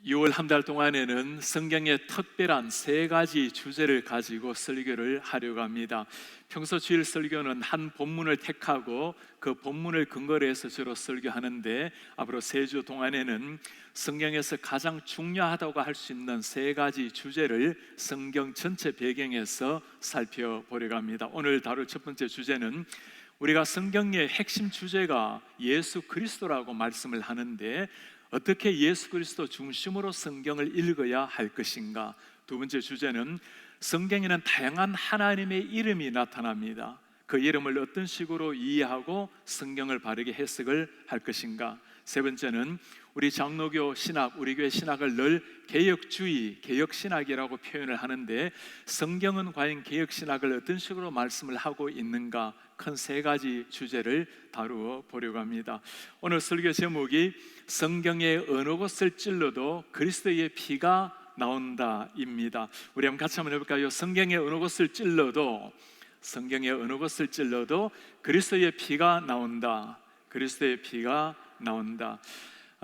6월 한 달 동안에는 성경의 특별한 세 가지 주제를 가지고 설교를 하려고 합니다. 평소 주일 설교는 한 본문을 택하고 그 본문을 근거로 해서 주로 설교하는데, 앞으로 세 주 동안에는 성경에서 가장 중요하다고 할 수 있는 세 가지 주제를 성경 전체 배경에서 살펴보려고 합니다. 오늘 다룰 첫 번째 주제는, 우리가 성경의 핵심 주제가 예수 그리스도라고 말씀을 하는데 어떻게 예수 그리스도 중심으로 성경을 읽어야 할 것인가. 두 번째 주제는, 성경에는 다양한 하나님의 이름이 나타납니다. 그 이름을 어떤 식으로 이해하고 성경을 바르게 해석을 할 것인가. 세 번째는, 우리 장로교 신학, 우리 교회 신학을 늘 개혁주의, 개혁신학이라고 표현을 하는데 성경은 과연 개혁신학을 어떤 식으로 말씀을 하고 있는가. 큰 세 가지 주제를 다루어 보려고 합니다. 오늘 설교 제목이 성경의 어느 곳을 찔러도 그리스도의 피가 나온다입니다. 우리 한번 같이 한번 해볼까요? 성경의 어느 곳을 찔러도, 성경의 어느 곳을 찔러도 그리스도의 피가 나온다. 그리스도의 피가 나온다.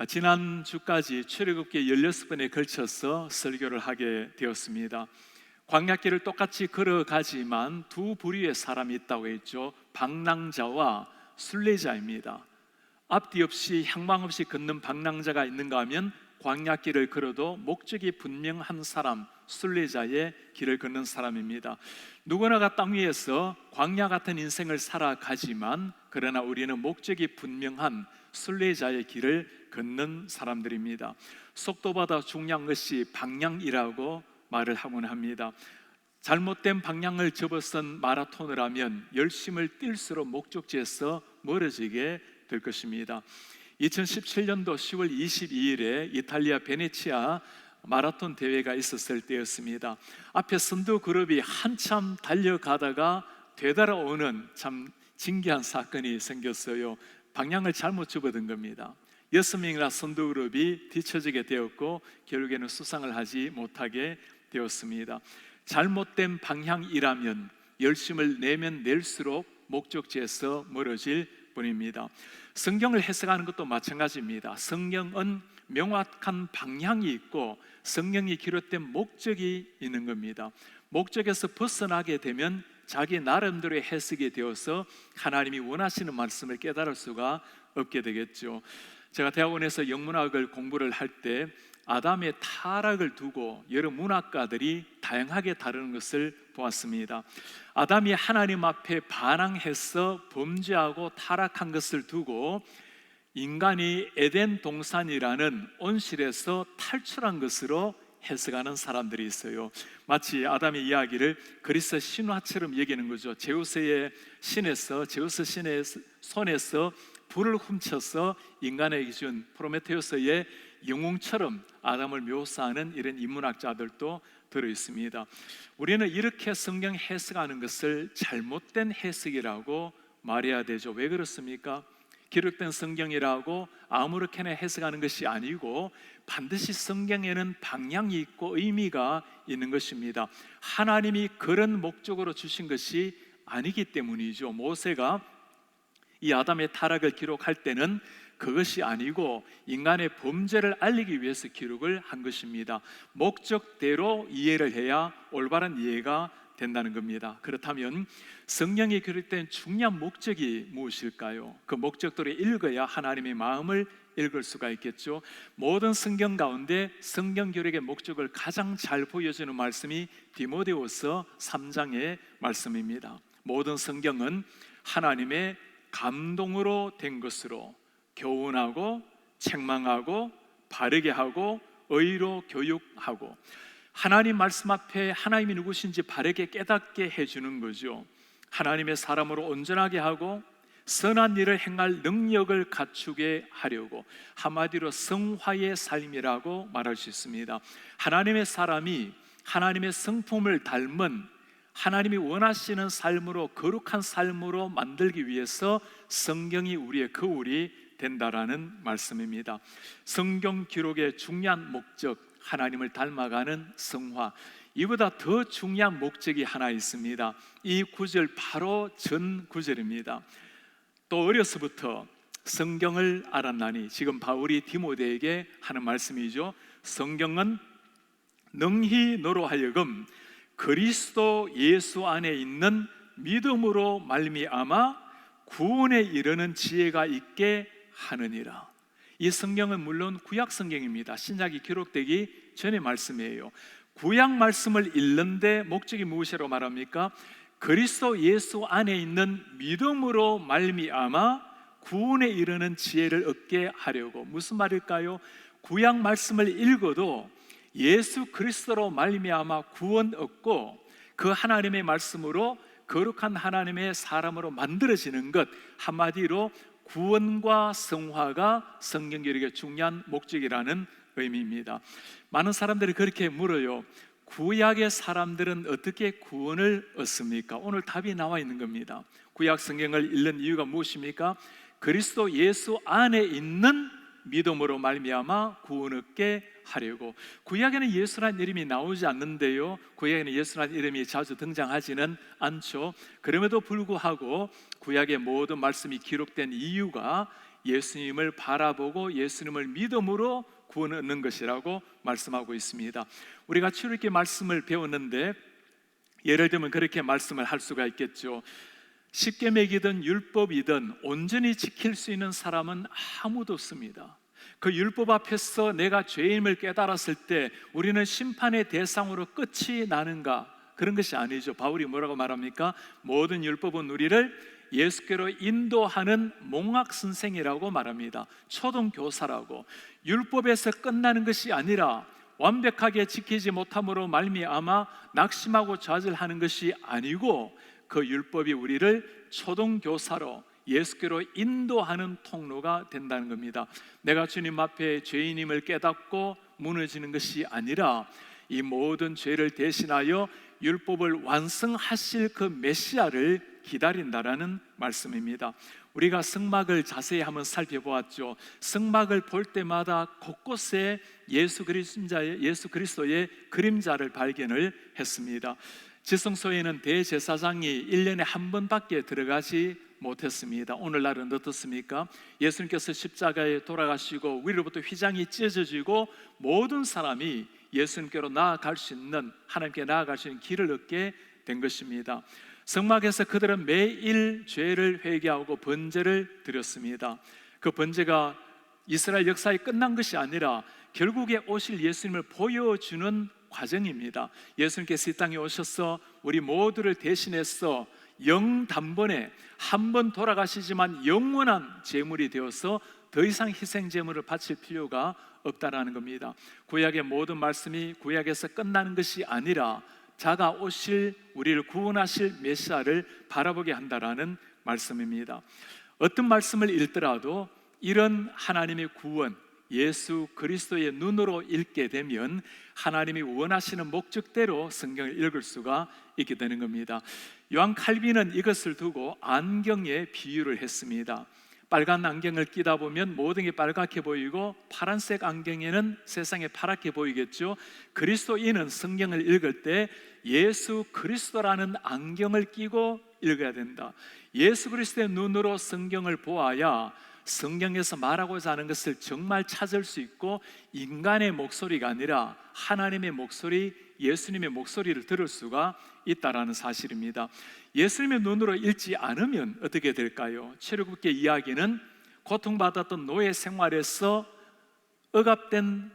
지난주까지 출애굽기 16번에 걸쳐서 설교를 하게 되었습니다. 광야길을 똑같이 걸어가지만 두 부류의 사람이 있다고 했죠. 방랑자와 순례자입니다. 앞뒤 없이 향방 없이 걷는 방랑자가 있는가 하면, 광야길을 걸어도 목적이 분명한 사람, 순례자의 길을 걷는 사람입니다. 누구나가 땅 위에서 광야 같은 인생을 살아가지만, 그러나 우리는 목적이 분명한 순례자의 길을 걷는 사람들입니다. 속도보다 중요한 것이 방향이라고 말을 하곤 합니다. 잘못된 방향을 접어선 마라톤을 하면 열심을 뛸수록 목적지에서 멀어지게 될 것입니다. 2017년도 10월 22일에 이탈리아 베네치아 마라톤 대회가 있었을 때였습니다. 앞에 선두 그룹이 한참 달려가다가 되돌아오는 참 신기한 사건이 생겼어요. 방향을 잘못 접어든 겁니다. 6명이나 선두 그룹이 뒤처지게 되었고 결국에는 수상을 하지 못하게 되었습니다. 잘못된 방향이라면 열심을 내면 낼수록 목적지에서 멀어질 뿐입니다. 성경을 해석하는 것도 마찬가지입니다. 성경은 명확한 방향이 있고 성경이 기록된 목적이 있는 겁니다. 목적에서 벗어나게 되면 자기 나름대로의 해석이 되어서 하나님이 원하시는 말씀을 깨달을 수가 없게 되겠죠. 제가 대학원에서 영문학을 공부를 할 때 아담의 타락을 두고 여러 문학가들이 다양하게 다루는 것을 보았습니다. 아담이 하나님 앞에 반항해서 범죄하고 타락한 것을 두고 인간이 에덴 동산이라는 온실에서 탈출한 것으로 해석하는 사람들이 있어요. 마치 아담의 이야기를 그리스 신화처럼 얘기하는 거죠. 제우스 신의 손에서 불을 훔쳐서 인간에게 준 프로메테우스의 영웅처럼 아담을 묘사하는 이런 인문학자들도 들어있습니다. 우리는 이렇게 성경 해석하는 것을 잘못된 해석이라고 말해야 되죠. 왜 그렇습니까? 기록된 성경이라고 아무렇게나 해석하는 것이 아니고 반드시 성경에는 방향이 있고 의미가 있는 것입니다. 하나님이 그런 목적으로 주신 것이 아니기 때문이죠. 모세가 이 아담의 타락을 기록할 때는 그것이 아니고 인간의 범죄를 알리기 위해서 기록을 한 것입니다. 목적대로 이해를 해야 올바른 이해가 된다는 겁니다. 그렇다면 성경에 기록된 중요한 목적이 무엇일까요? 그 목적대로 읽어야 하나님의 마음을 읽을 수가 있겠죠. 모든 성경 가운데 성경 기록의 목적을 가장 잘 보여주는 말씀이 디모데후서 3장의 말씀입니다. 모든 성경은 하나님의 감동으로 된 것으로 교훈하고 책망하고 바르게 하고 의로 교육하고, 하나님 말씀 앞에 하나님이 누구신지 바르게 깨닫게 해주는 거죠. 하나님의 사람으로 온전하게 하고 선한 일을 행할 능력을 갖추게 하려고, 한마디로 성화의 삶이라고 말할 수 있습니다. 하나님의 사람이 하나님의 성품을 닮은 하나님이 원하시는 삶으로, 거룩한 삶으로 만들기 위해서 성경이 우리의 거울이 된다라는 말씀입니다. 성경 기록의 중요한 목적, 하나님을 닮아가는 성화, 이보다 더 중요한 목적이 하나 있습니다. 이 구절 바로 전 구절입니다. 또 어려서부터 성경을 알았나니, 지금 바울이 디모데에게 하는 말씀이죠. 성경은 능히 너로 하여금 그리스도 예수 안에 있는 믿음으로 말미암아 구원에 이르는 지혜가 있게 하느니라. 이 성경은 물론 구약 성경입니다. 신약이 기록되기 전의 말씀이에요. 구약 말씀을 읽는데 목적이 무엇이라고 말합니까? 그리스도 예수 안에 있는 믿음으로 말미암아 구원에 이르는 지혜를 얻게 하려고. 무슨 말일까요? 구약 말씀을 읽어도 예수 그리스도로 말미암아 구원 얻고 그 하나님의 말씀으로 거룩한 하나님의 사람으로 만들어지는 것, 한마디로 구원과 성화가 성경교육의 중요한 목적이라는 의미입니다. 많은 사람들이 그렇게 물어요. 구약의 사람들은 어떻게 구원을 얻습니까? 오늘 답이 나와 있는 겁니다. 구약 성경을 읽는 이유가 무엇입니까? 그리스도 예수 안에 있는 믿음으로 말미암아 구원 얻게 하려고. 구약에는 예수라는 이름이 나오지 않는데요, 구약에는 예수라는 이름이 자주 등장하지는 않죠. 그럼에도 불구하고 구약의 모든 말씀이 기록된 이유가 예수님을 바라보고 예수님을 믿음으로 구원을 얻는 것이라고 말씀하고 있습니다. 우리가 출애굽기 말씀을 배웠는데 예를 들면 그렇게 말씀을 할 수가 있겠죠. 십계명이든 율법이든 온전히 지킬 수 있는 사람은 아무도 없습니다. 그 율법 앞에서 내가 죄임을 깨달았을 때 우리는 심판의 대상으로 끝이 나는가? 그런 것이 아니죠. 바울이 뭐라고 말합니까? 모든 율법은 우리를 예수께로 인도하는 몽학 선생이라고 말합니다. 초등교사라고. 율법에서 끝나는 것이 아니라 완벽하게 지키지 못함으로 말미암아 낙심하고 좌절하는 것이 아니고 그 율법이 우리를 초등교사로 예수께로 인도하는 통로가 된다는 겁니다. 내가 주님 앞에 죄인임을 깨닫고 무너지는 것이 아니라 이 모든 죄를 대신하여 율법을 완성하실 그 메시아를 기다린다라는 말씀입니다. 우리가 성막을 자세히 한번 살펴보았죠. 성막을 볼 때마다 곳곳에 예수 그리스도의 그림자를 발견을 했습니다. 지성소에는 대제사장이 1년에 한 번밖에 들어가지 못했습니다. 오늘날은 어떻습니까? 예수님께서 십자가에 돌아가시고 위로부터 휘장이 찢어지고 모든 사람이 예수님께로 나아갈 수 있는, 하나님께 나아갈 수 있는 길을 얻게 된 것입니다. 성막에서 그들은 매일 죄를 회개하고 번제를 드렸습니다. 그 번제가 이스라엘 역사에 끝난 것이 아니라 결국에 오실 예수님을 보여주는 과정입니다. 예수님께서 이 땅에 오셔서 우리 모두를 대신해서 영단번에 한 번 돌아가시지만 영원한 제물이 되어서 더 이상 희생 제물을 바칠 필요가 없다라는 겁니다. 구약의 모든 말씀이 구약에서 끝나는 것이 아니라 자가 오실 우리를 구원하실 메시아를 바라보게 한다라는 말씀입니다. 어떤 말씀을 읽더라도 이런 하나님의 구원, 예수 그리스도의 눈으로 읽게 되면 하나님이 원하시는 목적대로 성경을 읽을 수가 있게 되는 겁니다. 요한 칼빈은 이것을 두고 안경에 비유를 했습니다. 빨간 안경을 끼다 보면 모든 게 빨갛게 보이고 파란색 안경에는 세상에 파랗게 보이겠죠. 그리스도인은 성경을 읽을 때 예수 그리스도라는 안경을 끼고 읽어야 된다. 예수 그리스도의 눈으로 성경을 보아야 성경에서 말하고자 하는 것을 정말 찾을 수 있고 인간의 목소리가 아니라 하나님의 목소리, 예수님의 목소리를 들을 수가 있다라는 사실입니다. 예수님의 눈으로 읽지 않으면 어떻게 될까요? 출애굽기 이야기는 고통받았던 노예 생활에서 억압된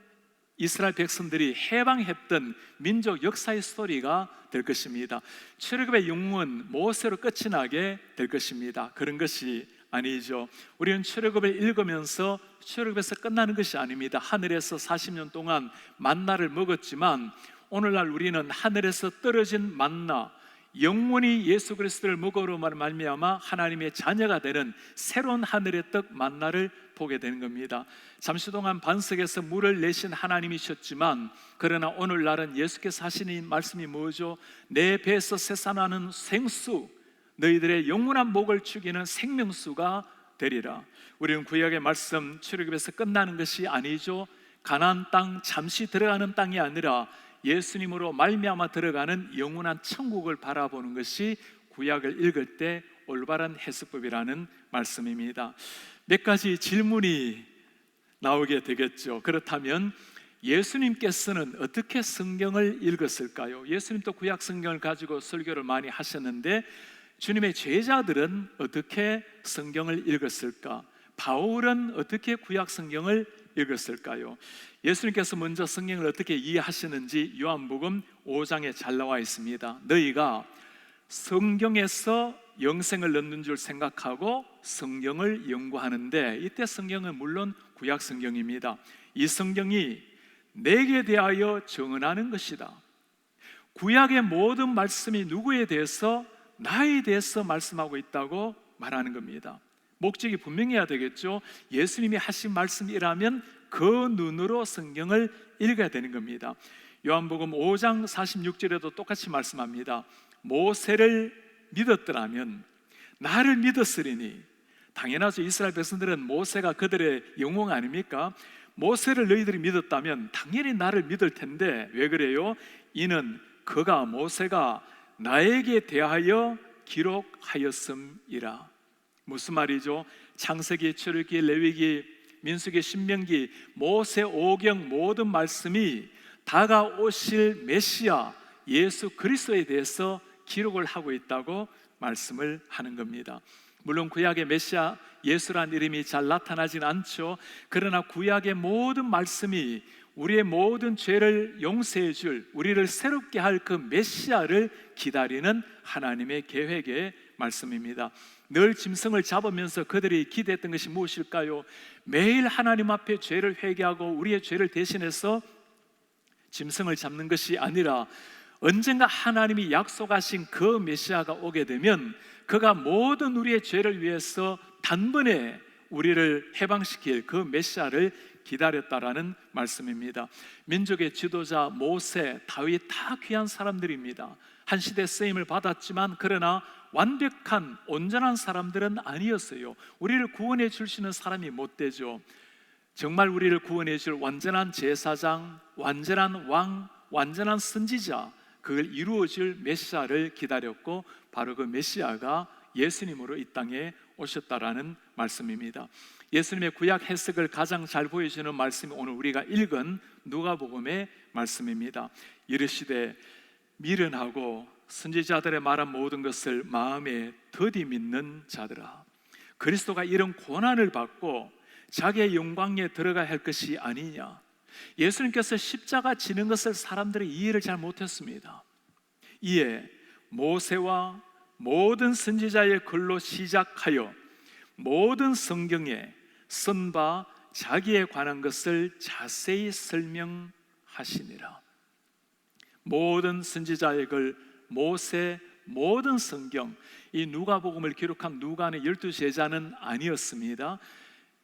이스라엘 백성들이 해방했던 민족 역사의 스토리가 될 것입니다. 출애굽의 영웅은 모세로 끝이 나게 될 것입니다. 그런 것이 아니죠. 우리는 출애굽을 읽으면서 출애굽에서 끝나는 것이 아닙니다. 하늘에서 40년 동안 만나를 먹었지만 오늘날 우리는 하늘에서 떨어진 만나, 영원히 예수 그리스도를 먹으로 말미암아 하나님의 자녀가 되는 새로운 하늘의 떡 만나를 보게 되는 겁니다. 잠시 동안 반석에서 물을 내신 하나님이셨지만 그러나 오늘날은 예수께서 하시는 말씀이 뭐죠? 내 배에서 솟아나는 생수, 너희들의 영원한 목을 축이는 생명수가 되리라. 우리는 구약의 말씀 출애굽에서 끝나는 것이 아니죠. 가나안 땅 잠시 들어가는 땅이 아니라 예수님으로 말미암아 들어가는 영원한 천국을 바라보는 것이 구약을 읽을 때 올바른 해석법이라는 말씀입니다. 몇 가지 질문이 나오게 되겠죠. 그렇다면 예수님께서는 어떻게 성경을 읽었을까요? 예수님도 구약 성경을 가지고 설교를 많이 하셨는데 주님의 제자들은 어떻게 성경을 읽었을까? 바울은 어떻게 구약 성경을 읽었을까요? 예수님께서 먼저 성경을 어떻게 이해하시는지 요한복음 5장에 잘 나와 있습니다. 너희가 성경에서 영생을 얻는 줄 생각하고 성경을 연구하는데, 이때 성경은 물론 구약 성경입니다. 이 성경이 내게 대하여 증언하는 것이다. 구약의 모든 말씀이 누구에 대해서? 나에 대해서 말씀하고 있다고 말하는 겁니다. 목적이 분명해야 되겠죠. 예수님이 하신 말씀이라면 그 눈으로 성경을 읽어야 되는 겁니다. 요한복음 5장 46절에도 똑같이 말씀합니다. 모세를 믿었더라면 나를 믿었으리니. 당연하죠. 이스라엘 백성들은 모세가 그들의 영웅 아닙니까? 모세를 너희들이 믿었다면 당연히 나를 믿을 텐데 왜 그래요? 이는 그가, 모세가 나에게 대하여 기록하였음이라. 무슨 말이죠? 창세기, 출애굽기, 레위기, 민수기, 신명기, 모세 오경 모든 말씀이 다가오실 메시아 예수 그리스도에 대해서 기록을 하고 있다고 말씀을 하는 겁니다. 물론 구약의 메시아 예수란 이름이 잘 나타나진 않죠. 그러나 구약의 모든 말씀이 우리의 모든 죄를 용서해 줄, 우리를 새롭게 할 그 메시아를 기다리는 하나님의 계획의 말씀입니다. 늘 짐승을 잡으면서 그들이 기대했던 것이 무엇일까요? 매일 하나님 앞에 죄를 회개하고 우리의 죄를 대신해서 짐승을 잡는 것이 아니라 언젠가 하나님이 약속하신 그 메시아가 오게 되면 그가 모든 우리의 죄를 위해서 단번에 우리를 해방시킬 그 메시아를 기다렸다라는 말씀입니다. 민족의 지도자 모세, 다윗 다 귀한 사람들입니다. 한 시대 쓰임을 받았지만 그러나 완벽한 온전한 사람들은 아니었어요. 우리를 구원해 주시는 사람이 못 되죠. 정말 우리를 구원해 줄 완전한 제사장, 완전한 왕, 완전한 선지자, 그걸 이루어 줄 메시아를 기다렸고 바로 그 메시아가 예수님으로 이 땅에 오셨다라는 말씀입니다. 예수님의 구약 해석을 가장 잘 보여주는 말씀이 오늘 우리가 읽은 누가복음의 말씀입니다. 이르시되 미련하고 선지자들의 말한 모든 것을 마음에 더디 믿는 자들아, 그리스도가 이런 고난을 받고 자기의 영광에 들어가야 할 것이 아니냐. 예수님께서 십자가 지는 것을 사람들이 이해를 잘 못했습니다. 이에 모세와 모든 선지자의 글로 시작하여 모든 성경에 쓴 바 자기에 관한 것을 자세히 설명하시니라. 모든 선지자의 글, 모세, 모든 성경, 이 누가복음을 기록한 누가는 12제자는 아니었습니다.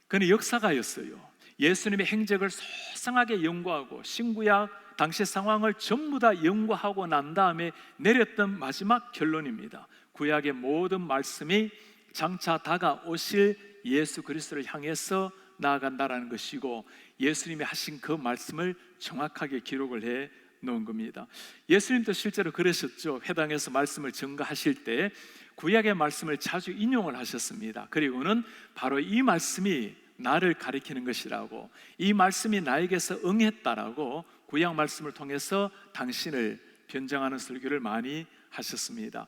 그는 역사가였어요. 예수님의 행적을 소상하게 연구하고 신구약 당시 상황을 전부 다 연구하고 난 다음에 내렸던 마지막 결론입니다. 구약의 모든 말씀이 장차 다가오실 예수 그리스도를 향해서 나아간다라는 것이고, 예수님이 하신 그 말씀을 정확하게 기록을 해 놓은 겁니다. 예수님도 실제로 그러셨죠. 회당에서 말씀을 증거하실 때 구약의 말씀을 자주 인용을 하셨습니다. 그리고는 바로 이 말씀이 나를 가리키는 것이라고, 이 말씀이 나에게서 응했다라고 구약 말씀을 통해서 당신을 변증하는 설교를 많이 하셨습니다.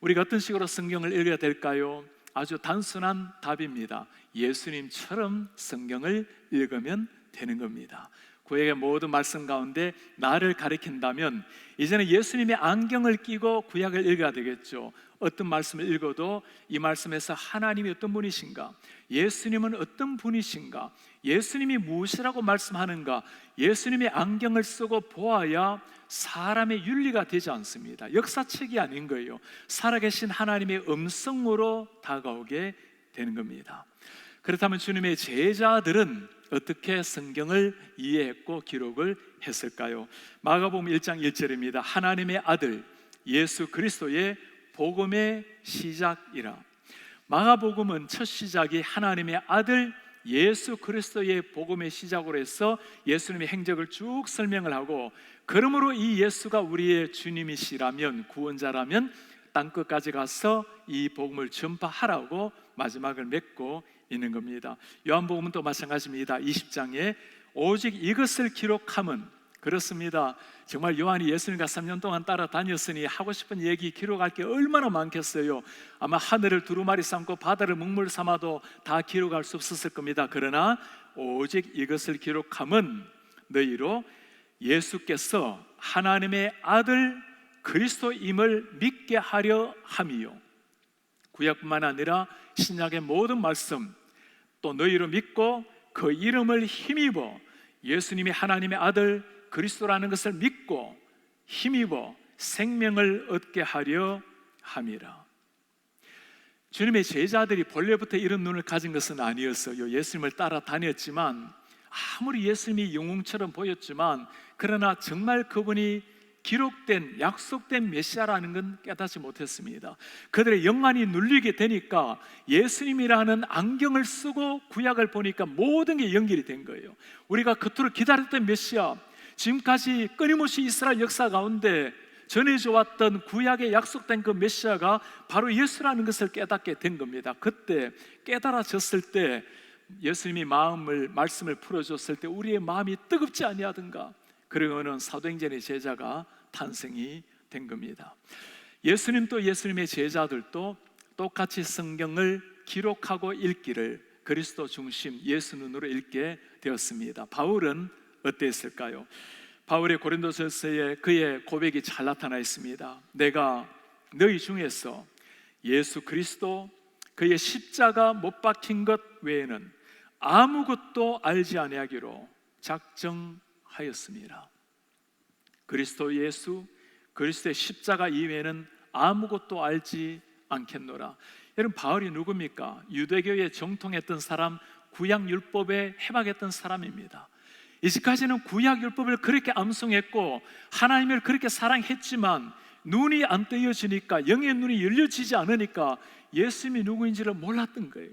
우리가 어떤 식으로 성경을 읽어야 될까요? 아주 단순한 답입니다. 예수님처럼 성경을 읽으면 되는 겁니다. 구약의 모든 말씀 가운데 나를 가리킨다면 이제는 예수님의 안경을 끼고 구약을 읽어야 되겠죠. 어떤 말씀을 읽어도 이 말씀에서 하나님이 어떤 분이신가, 예수님은 어떤 분이신가, 예수님이 무엇이라고 말씀하는가, 예수님의 안경을 쓰고 보아야 사람의 윤리가 되지 않습니다. 역사책이 아닌 거예요. 살아계신 하나님의 음성으로 다가오게 되는 겁니다. 그렇다면 주님의 제자들은 어떻게 성경을 이해했고 기록을 했을까요? 마가복음 1장 1절입니다. 하나님의 아들 예수 그리스도의 복음의 시작이라. 마가복음은 첫 시작이 하나님의 아들 예수 그리스도의 복음의 시작으로 해서 예수님의 행적을 쭉 설명을 하고, 그러므로 이 예수가 우리의 주님이시라면, 구원자라면 땅끝까지 가서 이 복음을 전파하라고 마지막을 맺고 있는 겁니다. 요한복음은 또 마찬가지입니다. 20장에 오직 이것을 기록함은, 그렇습니다. 정말 요한이 예수님과 3년 동안 따라다녔으니 하고 싶은 얘기, 기록할 게 얼마나 많겠어요. 아마 하늘을 두루마리 삼고 바다를 먹물 삼아도 다 기록할 수 없었을 겁니다. 그러나 오직 이것을 기록함은 너희로 예수께서 하나님의 아들 그리스도임을 믿게 하려 함이요. 구약뿐만 아니라 신약의 모든 말씀, 또 너희로 믿고 그 이름을 힘입어 예수님이 하나님의 아들 그리스도라는 것을 믿고 힘입어 생명을 얻게 하려 함이라. 주님의 제자들이 본래부터 이런 눈을 가진 것은 아니었어요. 예수님을 따라다녔지만, 아무리 예수님이 영웅처럼 보였지만, 그러나 정말 그분이 기록된 약속된 메시아라는 건 깨닫지 못했습니다. 그들의 영안이 눌리게 되니까 예수님이라는 안경을 쓰고 구약을 보니까 모든 게 연결이 된 거예요. 우리가 그토록 기다렸던 메시아, 지금까지 끊임없이 이스라엘 역사 가운데 전해져 왔던 구약에 약속된 그 메시아가 바로 예수라는 것을 깨닫게 된 겁니다. 그때 깨달아졌을 때, 예수님이 말씀을 풀어줬을 때 우리의 마음이 뜨겁지 아니하던가. 그러고는 사도행전의 제자가 탄생이 된 겁니다. 예수님도 예수님의 제자들도 똑같이 성경을 기록하고 읽기를 그리스도 중심 예수 눈으로 읽게 되었습니다. 바울은 어땠을까요? 바울의 고린도전서에 그의 고백이 잘 나타나 있습니다. 내가 너희 중에서 예수 그리스도 그의 십자가 못 박힌 것 외에는 아무것도 알지 아니하기로 작정하였습니다. 그리스도 예수, 그리스도의 십자가 이외에는 아무것도 알지 않겠노라. 여러분, 바울이 누굽니까? 유대교에 정통했던 사람, 구약율법에 해박했던 사람입니다. 이제까지는 구약율법을 그렇게 암송했고 하나님을 그렇게 사랑했지만 눈이 안 뜨여지니까, 영의 눈이 열려지지 않으니까 예수님이 누구인지를 몰랐던 거예요.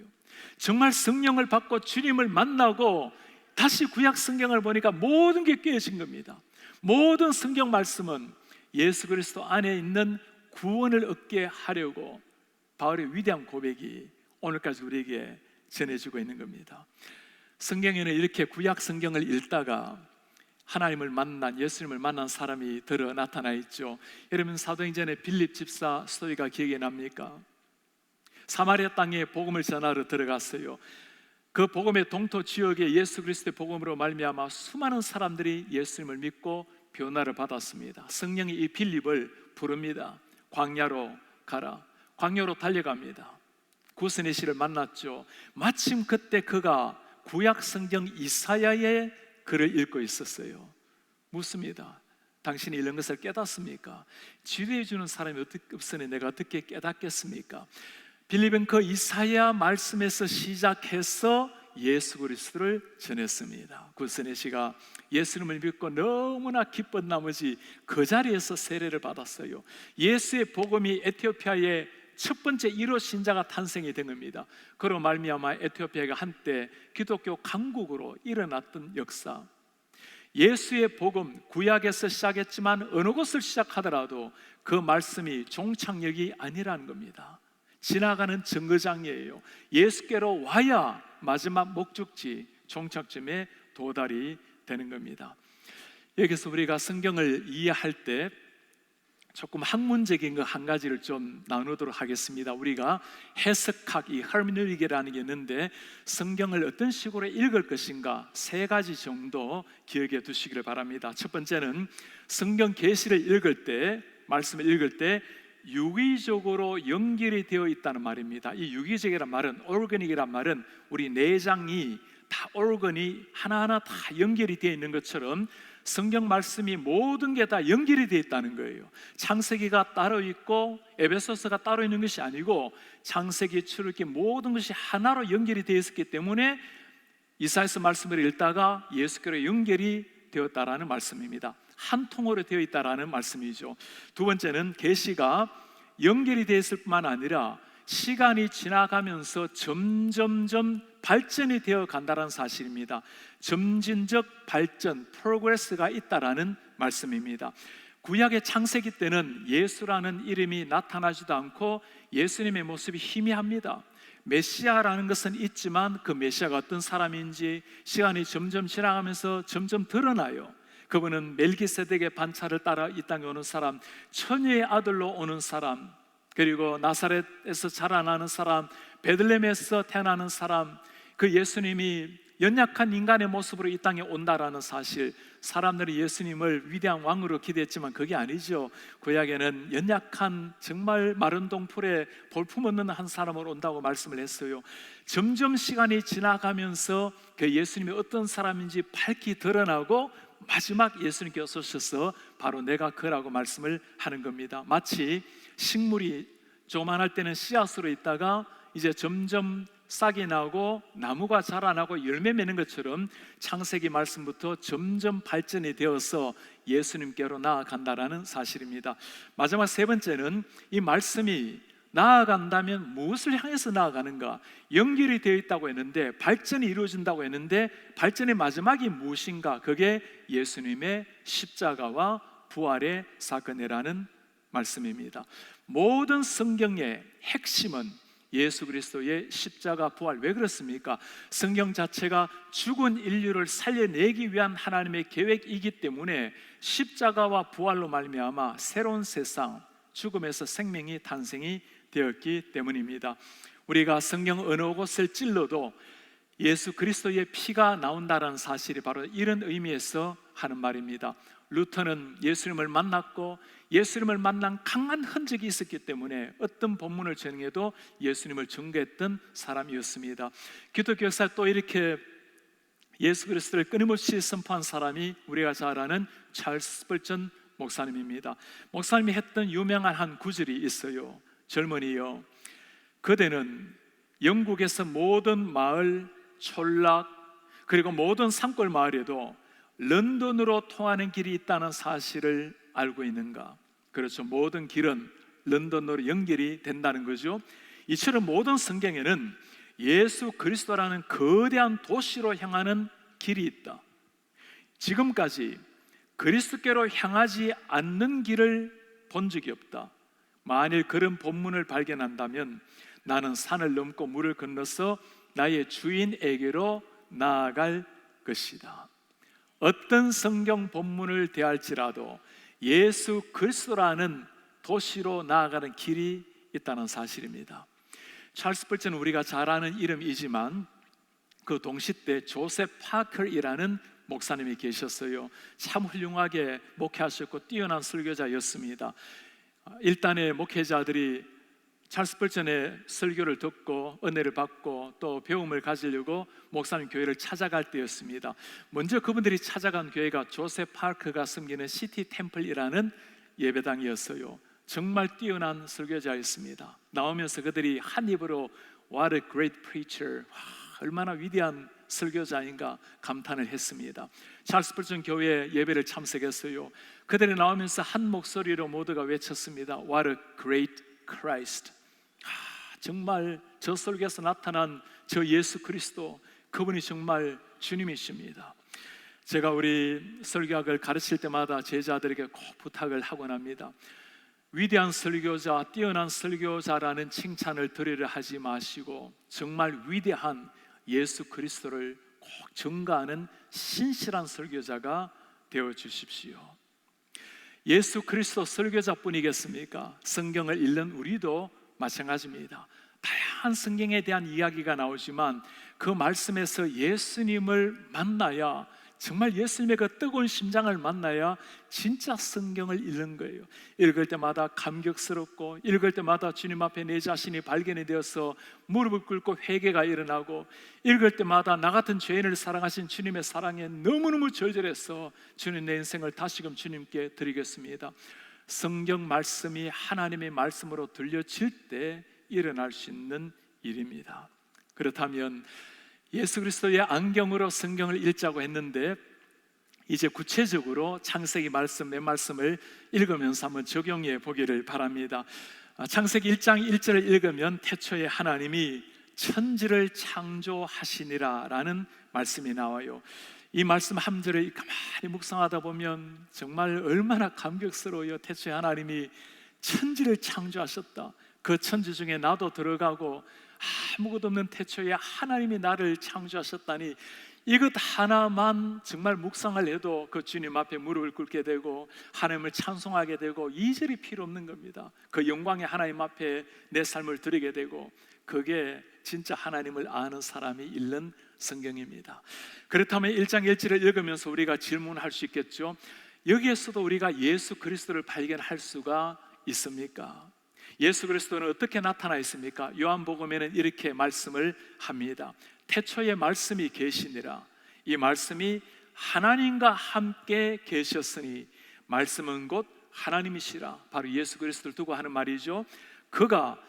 정말 성령을 받고 주님을 만나고 다시 구약 성경을 보니까 모든 게 깨어진 겁니다. 모든 성경 말씀은 예수 그리스도 안에 있는 구원을 얻게 하려고 바울의 위대한 고백이 오늘까지 우리에게 전해지고 있는 겁니다. 성경에는 이렇게 구약 성경을 읽다가 하나님을 만난, 예수님을 만난 사람이 들어 나타나 있죠. 여러분, 사도행전의 빌립 집사 스토리가 기억이 납니까? 사마리아 땅에 복음을 전하러 들어갔어요. 그 복음의 동토 지역에 예수 그리스도의 복음으로 말미암아 수많은 사람들이 예수님을 믿고 변화를 받았습니다. 성령이 이 빌립을 부릅니다. 광야로 가라. 광야로 달려갑니다. 구스네 씨를 만났죠. 마침 그때 그가 구약 성경 이사야의 글을 읽고 있었어요. 묻습니다. 당신이 이런 것을 깨닫습니까? 지도해 주는 사람이 없으니 내가 어떻게 깨닫겠습니까? 빌립은 그 이사야 말씀에서 시작해서 예수 그리스도를 전했습니다. 구스네 씨가 예수님을 믿고 너무나 기쁜 나머지 그 자리에서 세례를 받았어요. 예수의 복음이 에티오피아의 첫 번째 1호 신자가 탄생이 된 겁니다. 그로 말미암아 에티오피아가 한때 기독교 강국으로 일어났던 역사, 예수의 복음, 구약에서 시작했지만 어느 곳을 시작하더라도 그 말씀이 종착역이 아니라는 겁니다. 지나가는 정거장이에요. 예수께로 와야 마지막 목적지, 종착점에 도달이 되는 겁니다. 여기서 우리가 성경을 이해할 때 조금 학문적인 거 한 가지를 좀 나누도록 하겠습니다. 우리가 해석학, 이 hermeneutic이라는 게 있는데 성경을 어떤 식으로 읽을 것인가 세 가지 정도 기억해 두시기를 바랍니다. 첫 번째는 성경 계시를 읽을 때, 말씀을 읽을 때 유기적으로 연결이 되어 있다는 말입니다. 이 유기적이란 말은, 오르거닉이란 말은 우리 내장이 다 오르거니 하나하나 다 연결이 되어 있는 것처럼 성경 말씀이 모든 게 다 연결이 되어 있다는 거예요. 창세기가 따로 있고 에베소서가 따로 있는 것이 아니고 창세기, 출애굽기 모든 것이 하나로 연결이 되어 있었기 때문에 이사야서 말씀을 읽다가 예수께로 연결이 되었다라는 말씀입니다. 한 통으로 되어 있다라는 말씀이죠. 두 번째는 계시가 연결이 되어 있을 뿐만 아니라 시간이 지나가면서 점점점 발전이 되어 간다는 사실입니다. 점진적 발전, 프로그레스가 있다라는 말씀입니다. 구약의 창세기 때는 예수라는 이름이 나타나지도 않고 예수님의 모습이 희미합니다. 메시아라는 것은 있지만 그 메시아가 어떤 사람인지 시간이 점점 지나가면서 점점 드러나요. 그분은 멜기세덱의 반차를 따라 이 땅에 오는 사람, 처녀의 아들로 오는 사람, 그리고 나사렛에서 자라나는 사람, 베들레헴에서 태어나는 사람, 그 예수님이 연약한 인간의 모습으로 이 땅에 온다라는 사실, 사람들이 예수님을 위대한 왕으로 기대했지만 그게 아니죠. 구약에는 연약한 정말 마른 동풀에 볼품없는 한 사람으로 온다고 말씀을 했어요. 점점 시간이 지나가면서 그 예수님이 어떤 사람인지 밝히 드러나고 마지막 예수님께 오셔서 바로 내가 그라고 말씀을 하는 겁니다. 마치 식물이 조그만할 때는 씨앗으로 있다가 이제 점점 싹이 나고 나무가 자라나고 열매 맺는 것처럼 창세기 말씀부터 점점 발전이 되어서 예수님께로 나아간다라는 사실입니다. 마지막 세 번째는 이 말씀이 나아간다면 무엇을 향해서 나아가는가? 연결이 되어 있다고 했는데, 발전이 이루어진다고 했는데 발전의 마지막이 무엇인가? 그게 예수님의 십자가와 부활의 사건이라는 말씀입니다. 모든 성경의 핵심은 예수 그리스도의 십자가 부활. 왜 그렇습니까? 성경 자체가 죽은 인류를 살려내기 위한 하나님의 계획이기 때문에 십자가와 부활로 말미암아 새로운 세상, 죽음에서 생명이 탄생이 되었기 때문입니다. 우리가 성경 어느 곳을 찔러도 예수 그리스도의 피가 나온다는 사실이 바로 이런 의미에서 하는 말입니다. 루터는 예수님을 만났고 예수님을 만난 강한 흔적이 있었기 때문에 어떤 본문을 전해도 예수님을 증거했던 사람이었습니다. 기독교 역사에 또 이렇게 예수 그리스도를 끊임없이 선포한 사람이 우리가 잘 아는 찰스 스펄전 목사님입니다. 목사님이 했던 유명한 한 구절이 있어요. 젊은이여, 그대는 영국에서 모든 마을, 촌락, 그리고 모든 산골 마을에도 런던으로 통하는 길이 있다는 사실을 알고 있는가? 그렇죠. 모든 길은 런던으로 연결이 된다는 거죠. 이처럼 모든 성경에는 예수 그리스도라는 거대한 도시로 향하는 길이 있다. 지금까지 그리스도께로 향하지 않는 길을 본 적이 없다. 만일 그런 본문을 발견한다면 나는 산을 넘고 물을 건너서 나의 주인에게로 나아갈 것이다. 어떤 성경 본문을 대할지라도 예수 그리스도라는 도시로 나아가는 길이 있다는 사실입니다. 찰스 스펄전은 우리가 잘 아는 이름이지만 그 동시 때 조셉 파커이라는 목사님이 계셨어요. 참 훌륭하게 목회하셨고 뛰어난 설교자였습니다. 일단의 목회자들이 찰스 스펄전의 설교를 듣고 은혜를 받고 또 배움을 가지려고 목사님 교회를 찾아갈 때였습니다. 먼저 그분들이 찾아간 교회가 조셉 파커가 섬기는 시티 템플이라는 예배당이었어요. 정말 뛰어난 설교자였습니다. 나오면서 그들이 한 입으로 What a great preacher, 얼마나 위대한 설교자인가 감탄을 했습니다. 찰스 스펄전 교회 예배를 참석했어요. 그들이 나오면서 한 목소리로 모두가 외쳤습니다. What a great Christ. 정말 저 설교에서 나타난 저 예수 그리스도, 그분이 정말 주님이십니다. 제가 우리 설교학을 가르칠 때마다 제자들에게 꼭 부탁을 하곤 합니다. 위대한 설교자, 뛰어난 설교자라는 칭찬을 드리려 하지 마시고 정말 위대한 예수 그리스도를 꼭 증거하는 신실한 설교자가 되어 주십시오. 예수 그리스도 설교자뿐이겠습니까? 성경을 읽는 우리도 마찬가지입니다. 다양한 성경에 대한 이야기가 나오지만 그 말씀에서 예수님을 만나야, 정말 예수님의 그 뜨거운 심장을 만나야 진짜 성경을 읽는 거예요. 읽을 때마다 감격스럽고, 읽을 때마다 주님 앞에 내 자신이 발견이 되어서 무릎을 꿇고 회개가 일어나고, 읽을 때마다 나 같은 죄인을 사랑하신 주님의 사랑에 너무너무 절절해서 주님, 내 인생을 다시금 주님께 드리겠습니다. 성경 말씀이 하나님의 말씀으로 들려질 때 일어날 수 있는 일입니다. 그렇다면 예수 그리스도의 안경으로 성경을 읽자고 했는데 이제 구체적으로 창세기 말씀, 내 말씀을 읽으면서 한번 적용해 보기를 바랍니다. 창세기 1장 1절을 읽으면 태초에 하나님이 천지를 창조하시니라 라는 말씀이 나와요. 이 말씀 한 절을 가만히 묵상하다 보면 정말 얼마나 감격스러워요. 태초에 하나님이 천지를 창조하셨다. 그 천지 중에 나도 들어가고 아무것도 없는 태초에 하나님이 나를 창조하셨다니, 이것 하나만 정말 묵상을 해도 그 주님 앞에 무릎을 꿇게 되고 하나님을 찬송하게 되고 이절이 필요 없는 겁니다. 그 영광의 하나님 앞에 내 삶을 드리게 되고, 그게 진짜 하나님을 아는 사람이 읽는 성경입니다. 그렇다면 1장 1절을 읽으면서 우리가 질문할 수 있겠죠. 여기에서도 우리가 예수 그리스도를 발견할 수가 있습니까? 예수 그리스도는 어떻게 나타나 있습니까? 요한복음에는 이렇게 말씀을 합니다. 태초에 말씀이 계시니라. 이 말씀이 하나님과 함께 계셨으니 말씀은 곧 하나님이시라. 바로 예수 그리스도를 두고 하는 말이죠. 그가,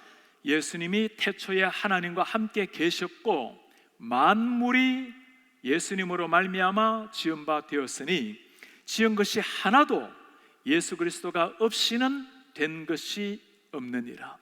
예수님이 태초에 하나님과 함께 계셨고 만물이 예수님으로 말미암아 지은 바 되었으니 지은 것이 하나도 예수 그리스도가 없이는 된 것이 없느니라.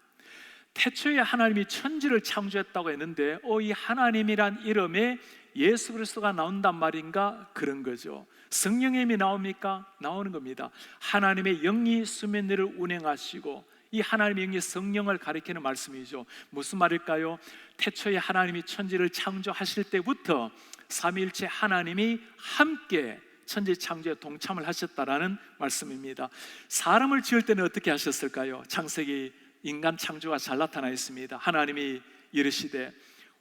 태초에 하나님이 천지를 창조했다고 했는데 이 하나님이란 이름에 예수 그리스도가 나온단 말인가? 그런 거죠. 성령의 힘이 나옵니까? 나오는 겁니다. 하나님의 영이 수면 위를 운행하시고, 이 하나님의 영이 성령을 가리키는 말씀이죠. 무슨 말일까요? 태초에 하나님이 천지를 창조하실 때부터 삼위일체 하나님이 함께 천지 창조에 동참을 하셨다라는 말씀입니다. 사람을 지을 때는 어떻게 하셨을까요? 창세기 인간 창조가 잘 나타나 있습니다. 하나님이 이르시되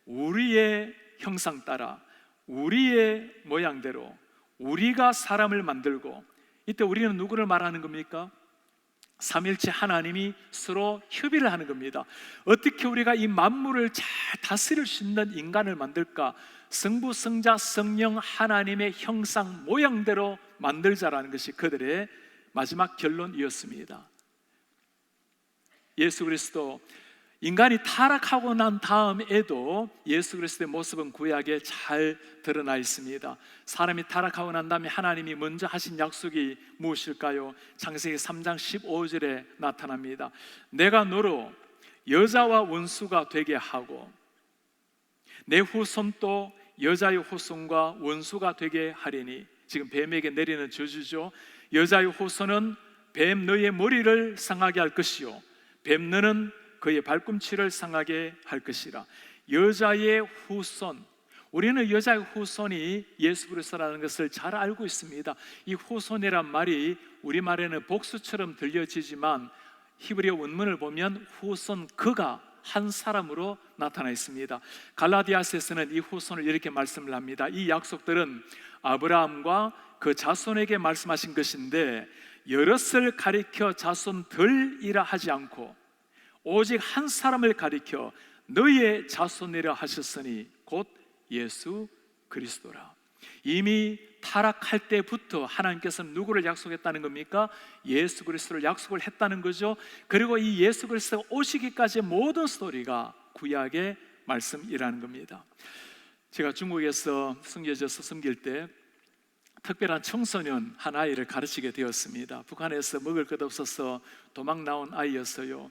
우리의 형상 따라 우리의 모양대로 우리가 사람을 만들고, 이때 우리는 누구를 말하는 겁니까? 삼일체 하나님이 서로 협의를 하는 겁니다. 어떻게 우리가 이 만물을 잘 다스릴 수 있는 인간을 만들까? 성부, 성자, 성령 하나님의 형상 모양대로 만들자라는 것이 그들의 마지막 결론이었습니다. 예수 그리스도, 인간이 타락하고 난 다음에도 예수 그리스도의 모습은 구약에 잘 드러나 있습니다. 사람이 타락하고 난 다음에 하나님이 먼저 하신 약속이 무엇일까요? 창세기 3장 15절에 나타납니다. 내가 너로 여자와 원수가 되게 하고 내 후손도 여자의 후손과 원수가 되게 하리니, 지금 뱀에게 내리는 저주죠. 여자의 후손은 뱀 너의 머리를 상하게 할 것이요 뱀 너는 그의 발꿈치를 상하게 할 것이라. 여자의 후손, 우리는 여자의 후손이 예수 그리스도라는 것을 잘 알고 있습니다. 이 후손이란 말이 우리말에는 복수처럼 들려지지만 히브리어 원문을 보면 후손, 그가 한 사람으로 나타나 있습니다. 갈라디아서에서는 이 후손을 이렇게 말씀을 합니다. 이 약속들은 아브라함과 그 자손에게 말씀하신 것인데 여럿을 가리켜 자손들이라 하지 않고 오직 한 사람을 가리켜 너의 자손이라 하셨으니 곧 예수 그리스도라. 이미 타락할 때부터 하나님께서는 누구를 약속했다는 겁니까? 예수 그리스도를 약속을 했다는 거죠. 그리고 이 예수 그리스도가 오시기까지 모든 스토리가 구약의 말씀이라는 겁니다. 제가 중국에서 선교지에서 섬길 때 특별한 청소년 한 아이를 가르치게 되었습니다. 북한에서 먹을 것 없어서 도망 나온 아이였어요.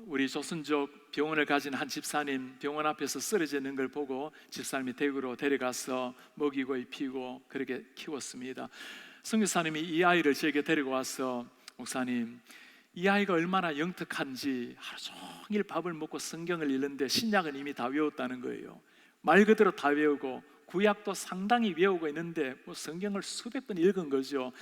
우리 조선족 병원을 가진 한 집사님 병원 앞에서 쓰러져 있는 걸 보고 집사님이 대구로 데려가서 먹이고 입히고 그렇게 키웠습니다. 선교사님이 이 아이를 저에게 데리고 와서, 목사님, 이 아이가 얼마나 영특한지 하루 종일 밥을 먹고 성경을 읽는데 신약은 이미 다 외웠다는 거예요. 말 그대로 다 외우고 구약도 상당히 외우고 있는데 성경을 수백 번 읽은 거죠.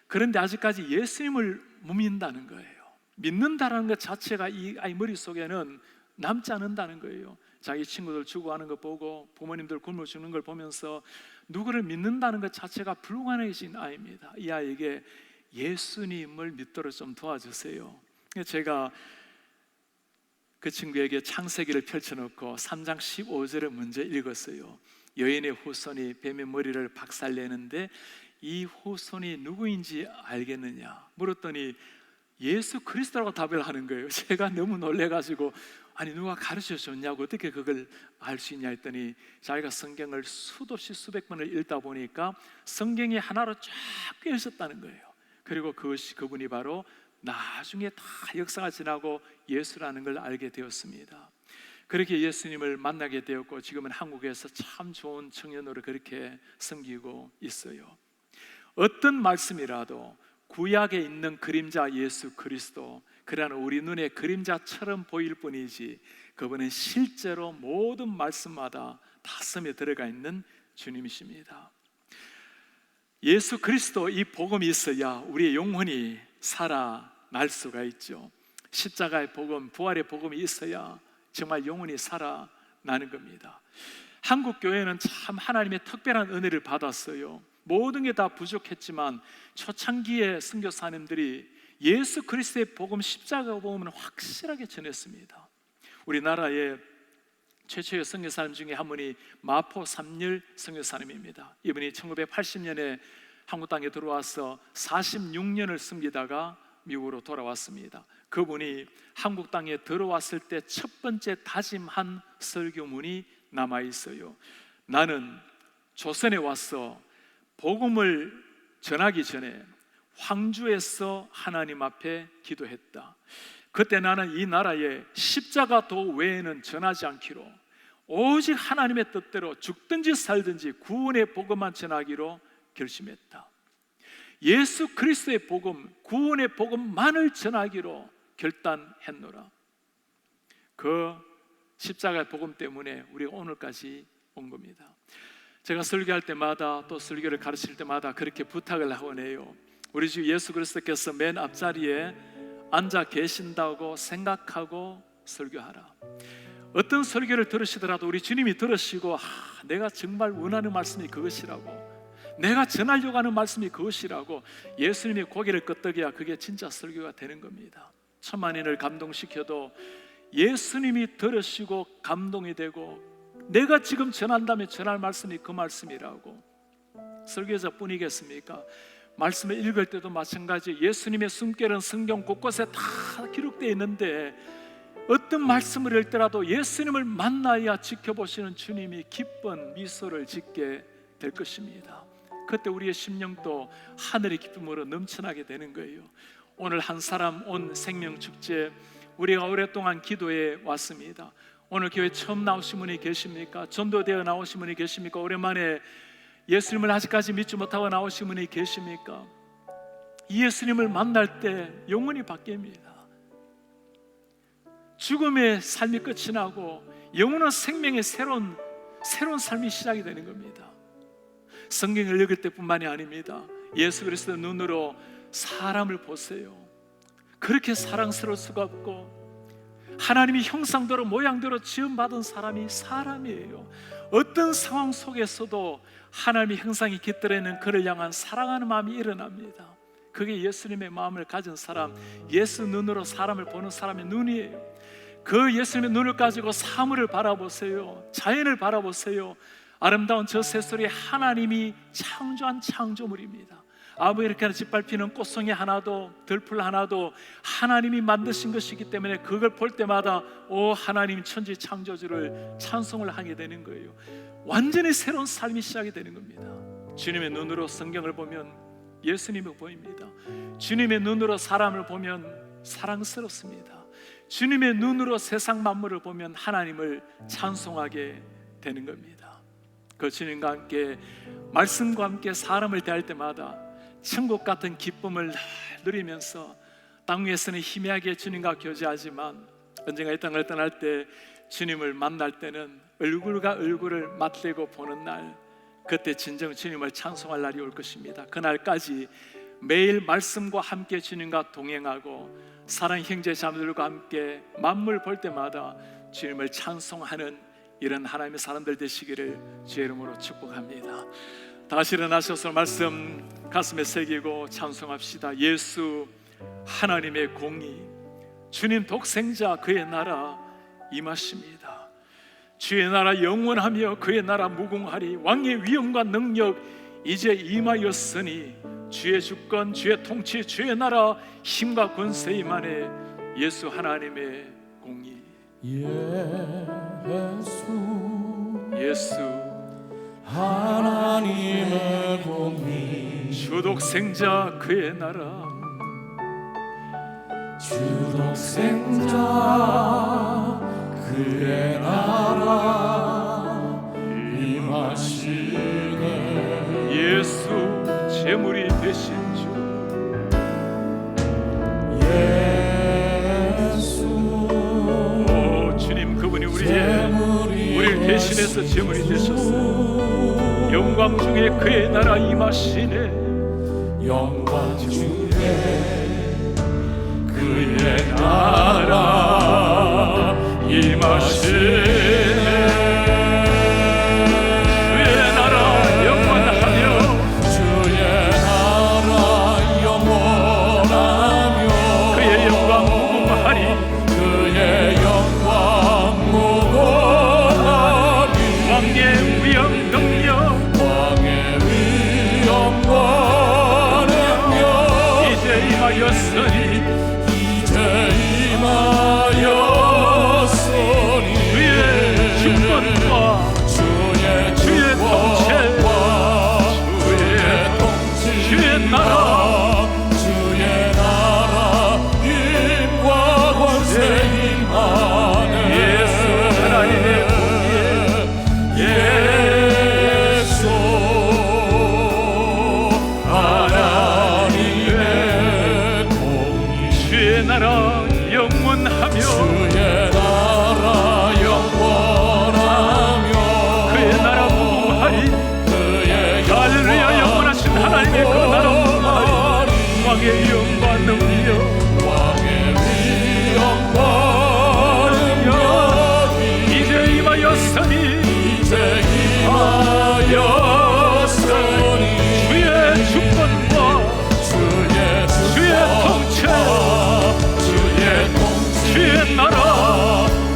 그런데 아직까지 예수님을 못 믿는다는 거예요. 믿는다는 것 자체가 이 아이 머릿속에는 남지 않는다는 거예요. 자기 친구들 죽어가는 거 보고 부모님들 굶어 죽는 걸 보면서 누구를 믿는다는 것 자체가 불가능해진 아이입니다. 이 아이에게 예수님을 믿도록 좀 도와주세요. 제가 그 친구에게 창세기를 펼쳐놓고 3장 15절을 먼저 읽었어요. 여인의 후손이 뱀의 머리를 박살내는데 이 후손이 누구인지 알겠느냐 물었더니 예수 그리스도라고 답을 하는 거예요. 제가 너무 놀래가지고, 아니 누가 가르쳐 줬냐고, 어떻게 그걸 알 수 있냐 했더니 자기가 성경을 수도 없이 수백 번을 읽다 보니까 성경이 하나로 쫙 꿰어 있었다는 거예요. 그리고 그분이 바로 나중에 다 역사가 지나고 예수라는 걸 알게 되었습니다. 그렇게 예수님을 만나게 되었고 지금은 한국에서 참 좋은 청년으로 그렇게 섬기고 있어요. 어떤 말씀이라도 구약에 있는 그림자 예수 그리스도, 그러나 우리 눈에 그림자처럼 보일 뿐이지 그분은 실제로 모든 말씀마다 다 스며 들어가 있는 주님이십니다. 예수 그리스도 이 복음이 있어야 우리의 영혼이 살아날 수가 있죠. 십자가의 복음, 부활의 복음이 있어야 정말 영혼이 살아나는 겁니다. 한국 교회는 참 하나님의 특별한 은혜를 받았어요. 모든 게 다 부족했지만 초창기에 선교사님들이 예수 그리스도의 복음, 십자가 복음을 확실하게 전했습니다. 우리나라의 최초의 선교사님 중에 한 분이 마포 삼릴 선교사님입니다. 이분이 1980년에 한국 땅에 들어와서 46년을 섬기다가 미국으로 돌아왔습니다. 그분이 한국 땅에 들어왔을 때 첫 번째 다짐한 설교문이 남아있어요. 나는 조선에 와서 복음을 전하기 전에 황주에서 하나님 앞에 기도했다. 그때 나는 이 나라에 십자가 도 외에는 전하지 않기로, 오직 하나님의 뜻대로 죽든지 살든지 구원의 복음만 전하기로 결심했다. 예수 그리스도의 복음, 구원의 복음만을 전하기로 결단했노라. 그 십자가의 복음 때문에 우리가 오늘까지 온 겁니다. 제가 설교할 때마다 또 설교를 가르칠 때마다 그렇게 부탁을 하곤 해요. 우리 주 예수 그리스도께서 맨 앞자리에 앉아 계신다고 생각하고 설교하라. 어떤 설교를 들으시더라도 우리 주님이 들으시고 내가 정말 원하는 말씀이 그것이라고, 내가 전하려고 하는 말씀이 그것이라고 예수님이 고개를 끄덕여야 그게 진짜 설교가 되는 겁니다. 천만인을 감동시켜도 예수님이 들으시고 감동이 되고 내가 지금 전한다면 전할 말씀이 그 말씀이라고, 설교자뿐이겠습니까? 말씀을 읽을 때도 마찬가지. 예수님의 숨결은 성경 곳곳에 다 기록되어 있는데 어떤 말씀을 읽더라도 예수님을 만나야 지켜보시는 주님이 기쁜 미소를 짓게 될 것입니다. 그때 우리의 심령도 하늘의 기쁨으로 넘쳐나게 되는 거예요. 오늘 한 사람 온 생명축제, 우리가 오랫동안 기도해 왔습니다. 오늘 교회 처음 나오신 분이 계십니까? 전도되어 나오신 분이 계십니까? 오랜만에 예수님을 아직까지 믿지 못하고 나오신 분이 계십니까? 이 예수님을 만날 때 영혼이 바뀝니다. 죽음의 삶이 끝이 나고 영원한 생명의 새로운 삶이 시작이 되는 겁니다. 성경을 읽을 때뿐만이 아닙니다. 예수 그리스도 눈으로 사람을 보세요. 그렇게 사랑스러울 수가 없고 하나님이 형상대로 모양대로 지음받은 사람이 사람이에요. 어떤 상황 속에서도 하나님의 형상이 깃들어있는 그를 향한 사랑하는 마음이 일어납니다. 그게 예수님의 마음을 가진 사람, 예수 눈으로 사람을 보는 사람의 눈이에요. 그 예수님의 눈을 가지고 사물을 바라보세요. 자연을 바라보세요. 아름다운 저 새소리, 하나님이 창조한 창조물입니다. 아무 이렇게나 짓밟히는 꽃송이 하나도, 들풀 하나도 하나님이 만드신 것이기 때문에 그걸 볼 때마다 오 하나님 천지 창조주를 찬송을 하게 되는 거예요. 완전히 새로운 삶이 시작이 되는 겁니다. 주님의 눈으로 성경을 보면 예수님이 보입니다. 주님의 눈으로 사람을 보면 사랑스럽습니다. 주님의 눈으로 세상 만물을 보면 하나님을 찬송하게 되는 겁니다. 그 주님과 함께, 말씀과 함께 사람을 대할 때마다 천국 같은 기쁨을 누리면서 땅 위에서는 희미하게 주님과 교제하지만 언젠가 이 땅을 떠날 때 주님을 만날 때는 얼굴과 얼굴을 맞대고 보는 날, 그때 진정 주님을 찬송할 날이 올 것입니다. 그날까지 매일 말씀과 함께 주님과 동행하고 사랑 형제 자매들과 함께 만물 볼 때마다 주님을 찬송하는 이런 하나님의 사람들 되시기를 주의 이름으로 축복합니다. 다시 일어나셔서 말씀 가슴에 새기고 찬송합시다. 예수 하나님의 공의, 주님 독생자 그의 나라 임하십니다. 주의 나라 영원하며 그의 나라 무궁하리. 왕의 위엄과 능력 이제 임하였으니 주의 주권, 주의 통치, 주의 나라 힘과 권세 임하네. 예수 하나님의 공의. 예수 하나님의 공의, 주 독생자 그의 나라, 주 독생자 그의 나라 임하시네. 예수 제물이 되신 주, 예수 오 주님 그분 대신해서 제물이 되셨어요. 영광 중에 그의 나라 임하시네. 영광 중에 그의 나라 임하시네. 주의 나라 영원하며 주의 나라 영원하며 그의 영광 무궁하리. 그의 영광 무궁하리. 왕의 위엄 능력 왕의 위엄과 능력 이제 임하였으니 이제 임하였으니 주의 주권과 주의 통치와 주의 나라 주의 나라 힘과 권세 임하네. 예수 하나님의 예수 하나님의 공의 주의 나라 영원하며 주의 나라 영원하며 그의 나라 무궁하리. 그의 할렐루야. 영원하신 하나님의 그 나라 무궁하리. 왕의 위엄과 능력 왕의 위엄과 능력이 이제 임하였으니 이제 임하였으니 주의 주권과 주의 통치 주의 나라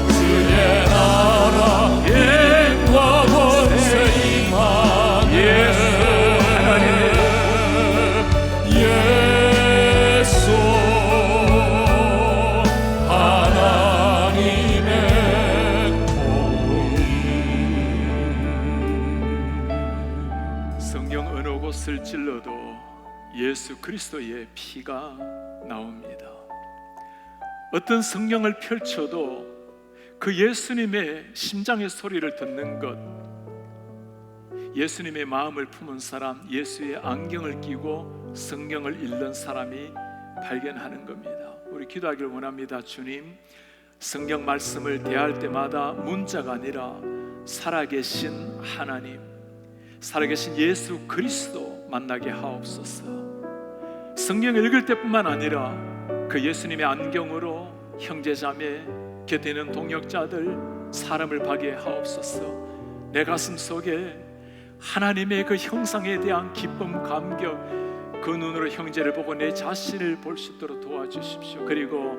주의 나라 힘과 권세 임하네. 예수 하나님의 예수 하나님의 성경 어느 곳을 찔러도 예수 그리스도의 피가 나옵니다. 어떤 성경을 펼쳐도 그 예수님의 심장의 소리를 듣는 것, 예수님의 마음을 품은 사람, 예수의 안경을 끼고 성경을 읽는 사람이 발견하는 겁니다. 우리 기도하기를 원합니다. 주님, 성경 말씀을 대할 때마다 문자가 아니라 살아계신 하나님, 살아계신 예수 그리스도 만나게 하옵소서. 성경 읽을 때뿐만 아니라 그 예수님의 안경으로 형제자매, 곁에 있는 동역자들, 사람을 보게 하옵소서. 내 가슴 속에 하나님의 그 형상에 대한 기쁨, 감격, 그 눈으로 형제를 보고 내 자신을 볼 수 있도록 도와주십시오. 그리고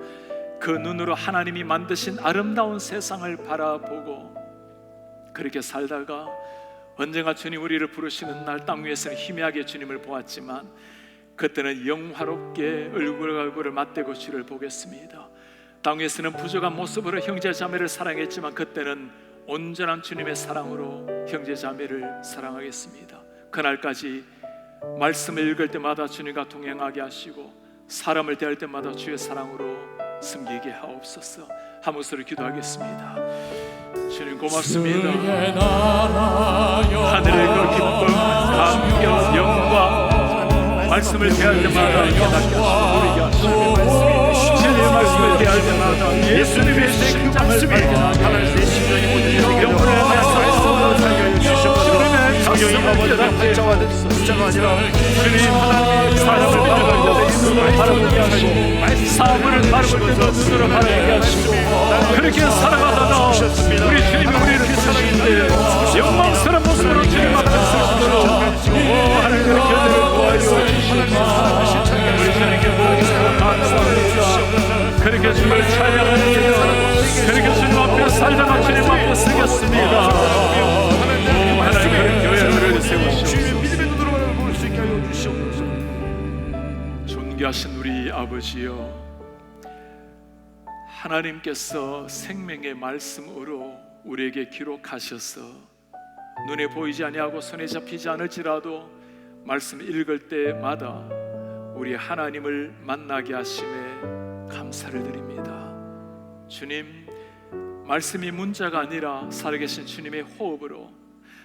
그 눈으로 하나님이 만드신 아름다운 세상을 바라보고 그렇게 살다가 언젠가 주님 우리를 부르시는 날 땅 위에서는 희미하게 주님을 보았지만 그때는 영화롭게 얼굴과 얼굴을 맞대고 주를 보겠습니다. 땅 위에서는 부족한 모습으로 형제 자매를 사랑했지만 그때는 온전한 주님의 사랑으로 형제 자매를 사랑하겠습니다. 그날까지 말씀을 읽을 때마다 주님과 동행하게 하시고 사람을 대할 때마다 주의 사랑으로 섬기게 하옵소서. 한 목소리 기도하겠습니다. 주님 고맙습니다. 하늘의 그 기쁨, 감격, 영광, 말씀을 대할 때마다 깨닫게 하시고 누리게 하시고 진리의 말씀을 대할 때마다 예수님의 심장을 발견하게 하시고 영혼의 말씀을 살려주시옵소서. 주님의 가슴을 깨닫게 하옵소서. 주님 하나님 사람을 바라볼 때도 눈으로 바라보게 하시고 사물을 바라볼 때도 눈으로 바라보게 하시고 그렇게 살아가다가 우리 주님이 우리를 사랑하시는데 영광스러운 모습으로 주님 앞에 서시도록 하나님 그렇게 하늘 도와주어 주시옵소서. 우리 주님께 모든 감사합니다. 그렇게 주님을 찬양합니다. 그렇게 주님 앞에 살다가 주님 앞에 서겠습니다. 하나님 그런 교회를 세우시옵소서. 존귀하신 우리 아버지여, 하나님께서 생명의 말씀으로 우리에게 기록하셔서 눈에 보이지 아니하고 손에 잡히지 않을지라도 말씀을 읽을 때마다 우리 하나님을 만나게 하심에 감사를 드립니다. 주님, 말씀이 문자가 아니라 살아계신 주님의 호흡으로,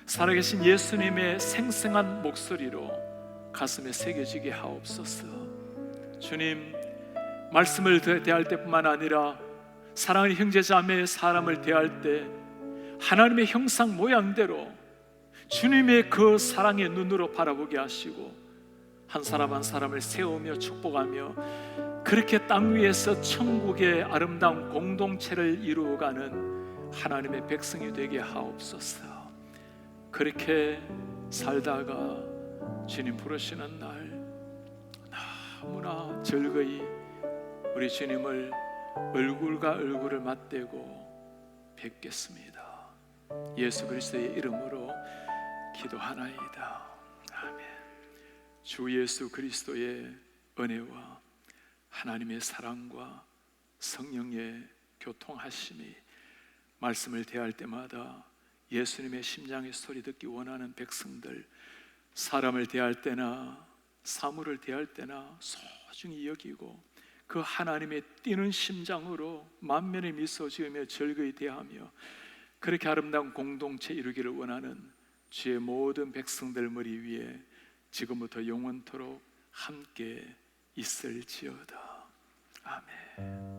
살아계신 예수님의 생생한 목소리로 가슴에 새겨지게 하옵소서. 주님, 말씀을 대할 때뿐만 아니라 사랑하는 형제자매의 사람을 대할 때 하나님의 형상 모양대로 주님의 그 사랑의 눈으로 바라보게 하시고 한 사람 한 사람을 세우며 축복하며 그렇게 땅 위에서 천국의 아름다운 공동체를 이루어가는 하나님의 백성이 되게 하옵소서. 그렇게 살다가 주님 부르시는 날 너무나 즐거이 우리 주님을 얼굴과 얼굴을 맞대고 뵙겠습니다. 예수 그리스도의 이름으로 기도하나이다. 아멘. 주 예수 그리스도의 은혜와 하나님의 사랑과 성령의 교통하심이 말씀을 대할 때마다 예수님의 심장의 소리 듣기 원하는 백성들, 사람을 대할 때나 사물을 대할 때나 소중히 여기고 그 하나님의 뛰는 심장으로 만면에 미소 지으며 즐거이 대하며 그렇게 아름다운 공동체 이루기를 원하는 주의 모든 백성들 머리 위에 지금부터 영원토록 함께 있을지어다. 아멘.